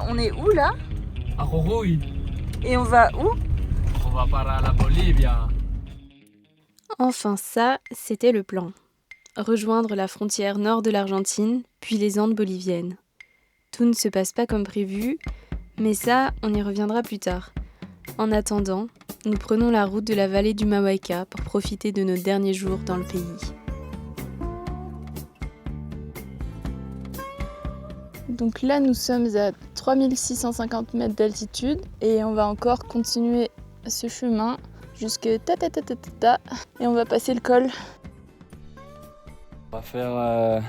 on est où là? À Jujuy. Et on va où? On va para la Bolivia. Enfin ça, c'était le plan. Rejoindre la frontière nord de l'Argentine, puis les Andes boliviennes. Tout ne se passe pas comme prévu, mais ça, on y reviendra plus tard. En attendant, nous prenons la route de la vallée du Mauaïca pour profiter de nos derniers jours dans le pays. Donc là, nous sommes à 3650 mètres d'altitude et on va encore continuer ce chemin jusque ta et on va passer le col. On va faire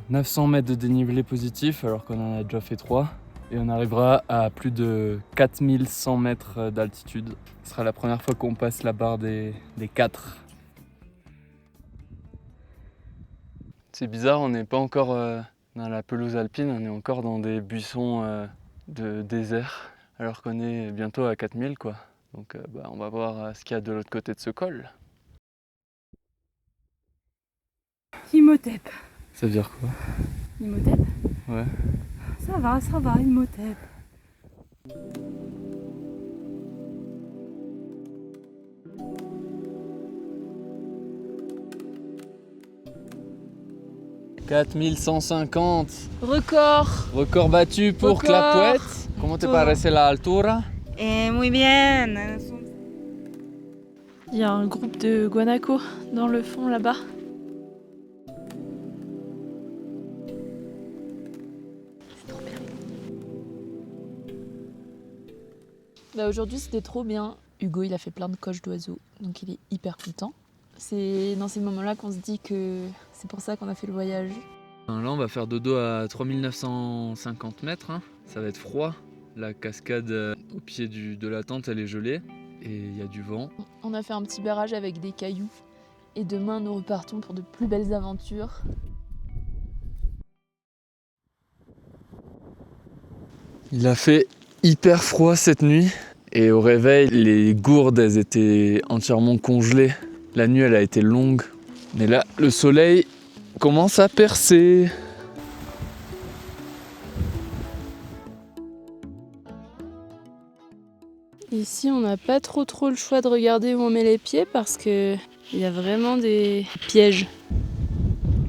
900 mètres de dénivelé positif alors qu'on en a déjà fait 3 et on arrivera à plus de 4100 mètres d'altitude. Ce sera la première fois qu'on passe la barre des 4. C'est bizarre, on n'est pas encore dans la pelouse alpine, on est encore dans des buissons de désert alors qu'on est bientôt à 4000 quoi. Donc on va voir ce qu'il y a de l'autre côté de ce col. Imhotep. Ça veut dire quoi? Imhotep? Ouais. Ça va, Imhotep. « 4150. Record battu pour Record. Clapouette. Comment te parece la altura? Muy bien. Il y a un groupe de guanacos dans le fond là-bas. Aujourd'hui c'était trop bien. Hugo il a fait plein de coches d'oiseaux, donc il est hyper content. C'est dans ces moments-là qu'on se dit que c'est pour ça qu'on a fait le voyage. Là on va faire dodo à 3950 mètres, hein. Ça va être froid. La cascade au pied de la tente elle est gelée et il y a du vent. On a fait un petit barrage avec des cailloux et demain nous repartons pour de plus belles aventures. Il a fait hyper froid cette nuit et au réveil les gourdes elles étaient entièrement congelées. La nuit elle a été longue mais là le soleil commence à percer. Ici on n'a pas trop le choix de regarder où on met les pieds parce que il y a vraiment des pièges.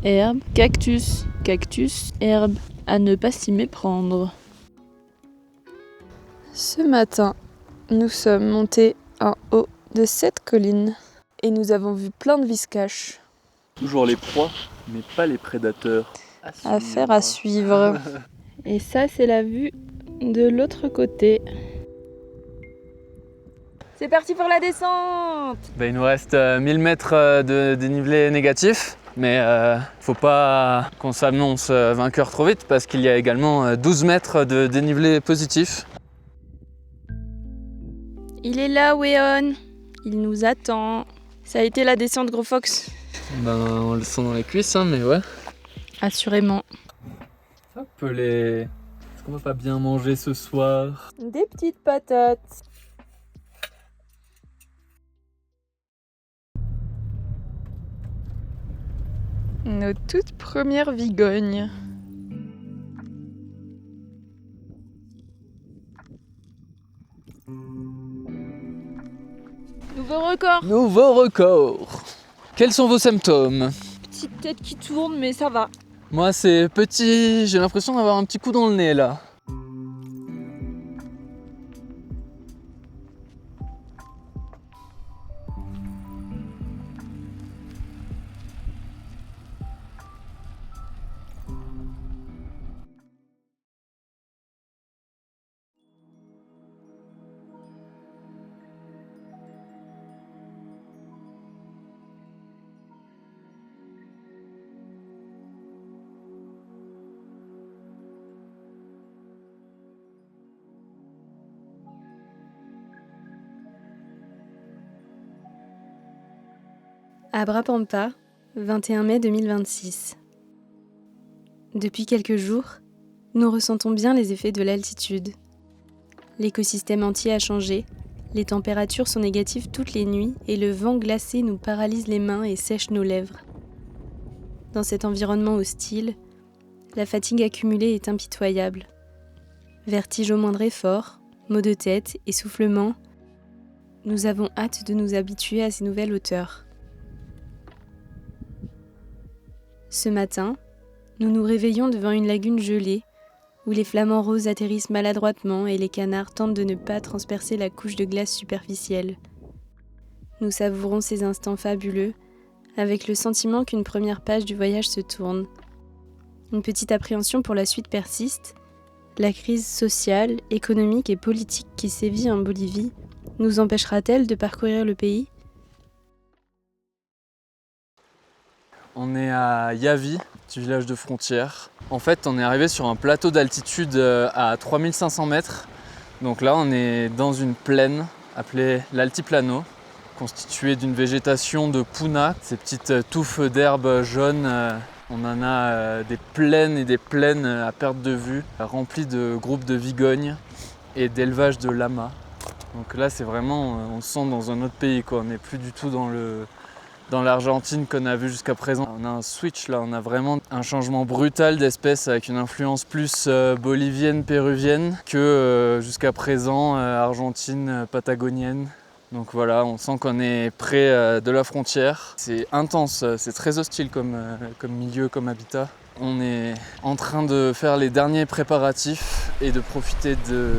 Herbe, cactus, herbe, à ne pas s'y méprendre. Ce matin, nous sommes montés en haut de cette colline et nous avons vu plein de viscaches. Toujours les proies mais pas les prédateurs. Affaire à suivre. Et ça c'est la vue de l'autre côté. C'est parti pour la descente. Il nous reste 1000 mètres de dénivelé négatif, mais faut pas qu'on s'annonce vainqueur trop vite parce qu'il y a également 12 mètres de dénivelé positif. Il est là, Weon. Il nous attend. Ça a été la descente, Gros Fox. On le sent dans les cuisses, hein, mais ouais. Assurément. Ça peut les... Est-ce qu'on va pas bien manger ce soir? Des petites patates. Nos toutes premières vigognes. Nouveau record. Nouveau record. Quels sont vos symptômes? Petite tête qui tourne, mais ça va. Moi c'est petit, j'ai l'impression d'avoir un petit coup dans le nez là. Abrapampa, 21 mai 2026. Depuis quelques jours, nous ressentons bien les effets de l'altitude. L'écosystème entier a changé, les températures sont négatives toutes les nuits et le vent glacé nous paralyse les mains et sèche nos lèvres. Dans cet environnement hostile, la fatigue accumulée est impitoyable. Vertige au moindre effort, maux de tête, essoufflement, nous avons hâte de nous habituer à ces nouvelles hauteurs. Ce matin, nous nous réveillons devant une lagune gelée, où les flamants roses atterrissent maladroitement et les canards tentent de ne pas transpercer la couche de glace superficielle. Nous savourons ces instants fabuleux, avec le sentiment qu'une première page du voyage se tourne. Une petite appréhension pour la suite persiste. La crise sociale, économique et politique qui sévit en Bolivie nous empêchera-t-elle de parcourir le pays ? On est à Yavi, petit village de frontière. En fait, on est arrivé sur un plateau d'altitude à 3500 mètres. Donc là, on est dans une plaine appelée l'Altiplano, constituée d'une végétation de puna, ces petites touffes d'herbes jaunes. On en a des plaines et des plaines à perte de vue, remplies de groupes de vigognes et d'élevage de lamas. Donc là, c'est vraiment, on se sent dans un autre pays, quoi. On n'est plus du tout dans l'Argentine qu'on a vu jusqu'à présent. On a un switch là, on a vraiment un changement brutal d'espèces avec une influence plus bolivienne, péruvienne que jusqu'à présent argentine, patagonienne. Donc voilà, on sent qu'on est près de la frontière. C'est intense, c'est très hostile comme milieu, comme habitat. On est en train de faire les derniers préparatifs et de profiter de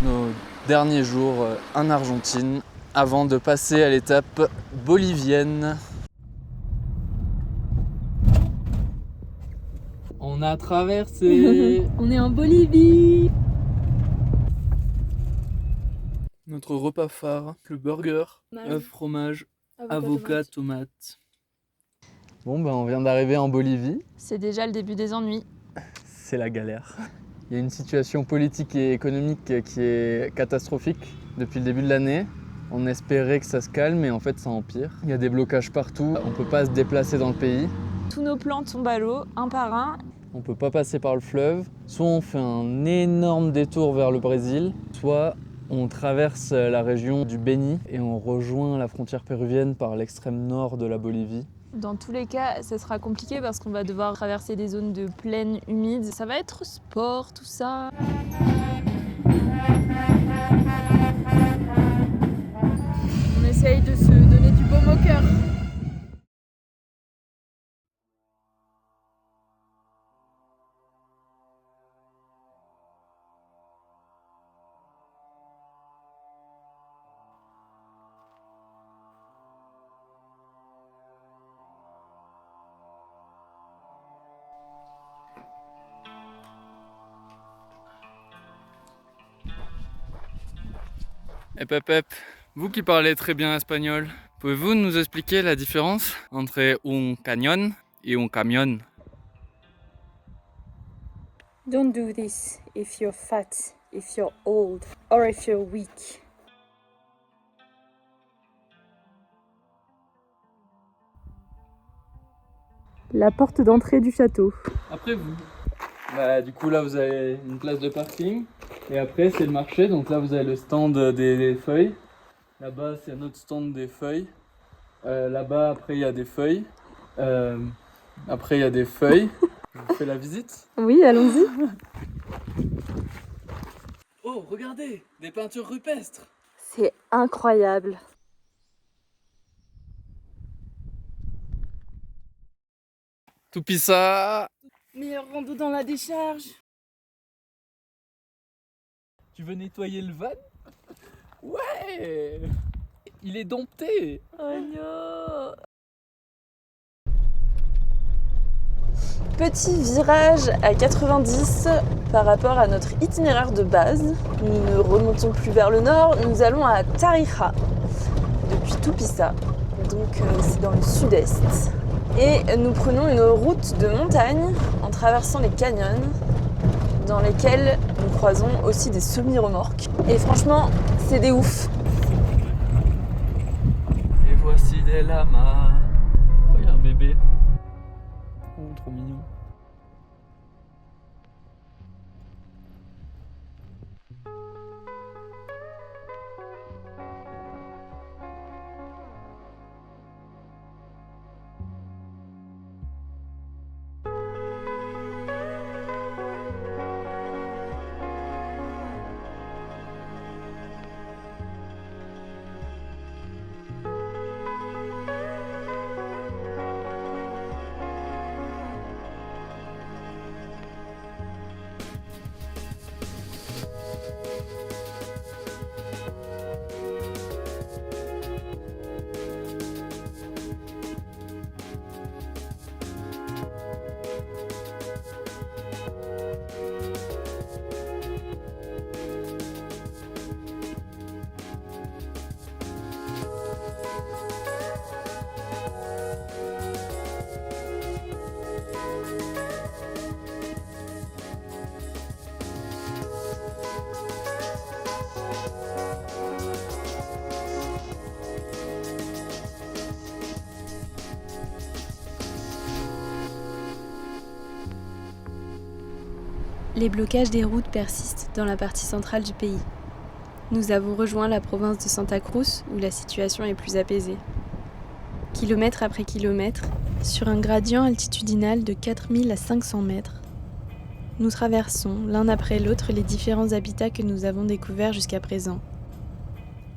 nos derniers jours en Argentine avant de passer à l'étape bolivienne. On a traversé. On est en Bolivie. Notre repas phare, le burger, œuf, fromage, avocat, tomate. Bon ben on vient d'arriver en Bolivie. C'est déjà le début des ennuis. C'est la galère. Il y a une situation politique et économique qui est catastrophique depuis le début de l'année. On espérait que ça se calme, mais en fait ça empire. Il y a des blocages partout, on ne peut pas se déplacer dans le pays. Tous nos plans tombent à l'eau, un par un. On ne peut pas passer par le fleuve. Soit on fait un énorme détour vers le Brésil, soit on traverse la région du Beni et on rejoint la frontière péruvienne par l'extrême nord de la Bolivie. Dans tous les cas, ça sera compliqué parce qu'on va devoir traverser des zones de plaine humides. Ça va être sport, tout ça. On essaye de se donner du baume au cœur. Hep, vous qui parlez très bien espagnol, pouvez-vous nous expliquer la différence entre un cañón et un camión? Don't do this if you're fat, if you're old, or if you're weak. La porte d'entrée du château. Après vous. Du coup là vous avez une place de parking et après c'est le marché, donc là vous avez le stand des feuilles. Là-bas c'est un autre stand des feuilles. Là-bas après il y a des feuilles. Après il y a des feuilles. Je vous fais la visite. Oui, allons-y. Oh regardez, des peintures rupestres. C'est incroyable. Tupisa. Meilleur rando dans la décharge. Tu veux nettoyer le van? Ouais. Il est dompté. Oh non. Petit virage à 90 par rapport à notre itinéraire de base. Nous ne remontons plus vers le nord, nous allons à Tarija, depuis Tupisa. Donc c'est dans le sud-est. Et nous prenons une route de montagne en traversant les canyons dans lesquels nous croisons aussi des semi-remorques. Et franchement, c'est des oufs. Et voici des lamas. Oh, il y a un bébé. Oh, trop mignon. Les blocages des routes persistent dans la partie centrale du pays. Nous avons rejoint la province de Santa Cruz où la situation est plus apaisée. Kilomètre après kilomètre, sur un gradient altitudinal de 4000 à 500 mètres, nous traversons l'un après l'autre les différents habitats que nous avons découverts jusqu'à présent.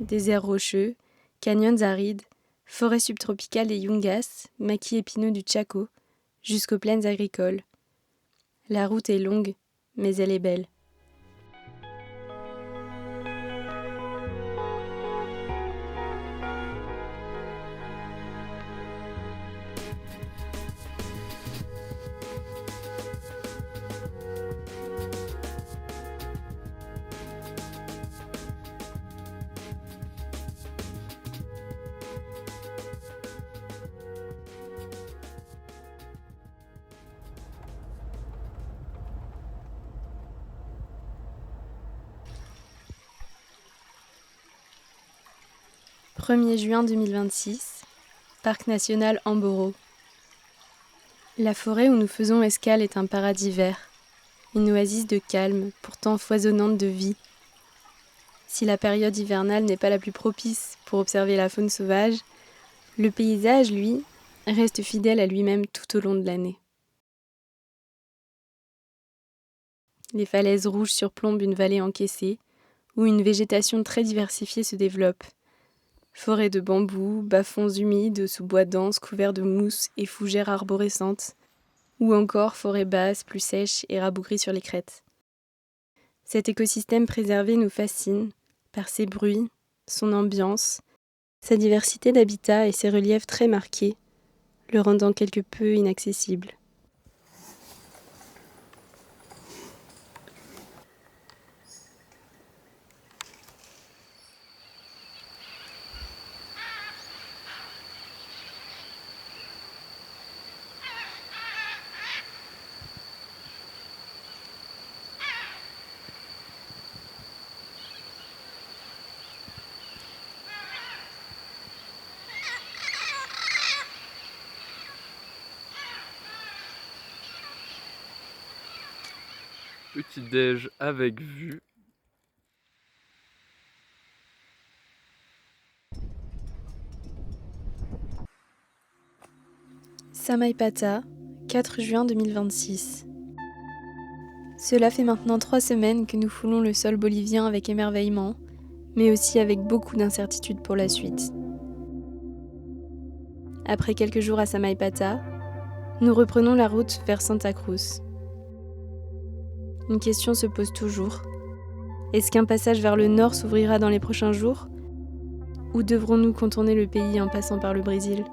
Déserts rocheux, canyons arides, forêts subtropicales des Yungas, maquis épineux du Chaco, jusqu'aux plaines agricoles. La route est longue, mais elle est belle. « 1er juin 2026, Parc national Amboro. La forêt où nous faisons escale est un paradis vert, une oasis de calme, pourtant foisonnante de vie. Si la période hivernale n'est pas la plus propice pour observer la faune sauvage, le paysage, lui, reste fidèle à lui-même tout au long de l'année. Les falaises rouges surplombent une vallée encaissée, où une végétation très diversifiée se développe. Forêts de bambous, bas-fonds humides sous bois dense couverts de mousse et fougères arborescentes, ou encore forêts basses, plus sèches et rabougries sur les crêtes. Cet écosystème préservé nous fascine par ses bruits, son ambiance, sa diversité d'habitats et ses reliefs très marqués, le rendant quelque peu inaccessible. Petit déj avec vue. Samaipata, 4 juin 2026. Cela fait maintenant 3 semaines que nous foulons le sol bolivien avec émerveillement, mais aussi avec beaucoup d'incertitude pour la suite. Après quelques jours à Samaipata, nous reprenons la route vers Santa Cruz. Une question se pose toujours. Est-ce qu'un passage vers le nord s'ouvrira dans les prochains jours ? Ou devrons-nous contourner le pays en passant par le Brésil ?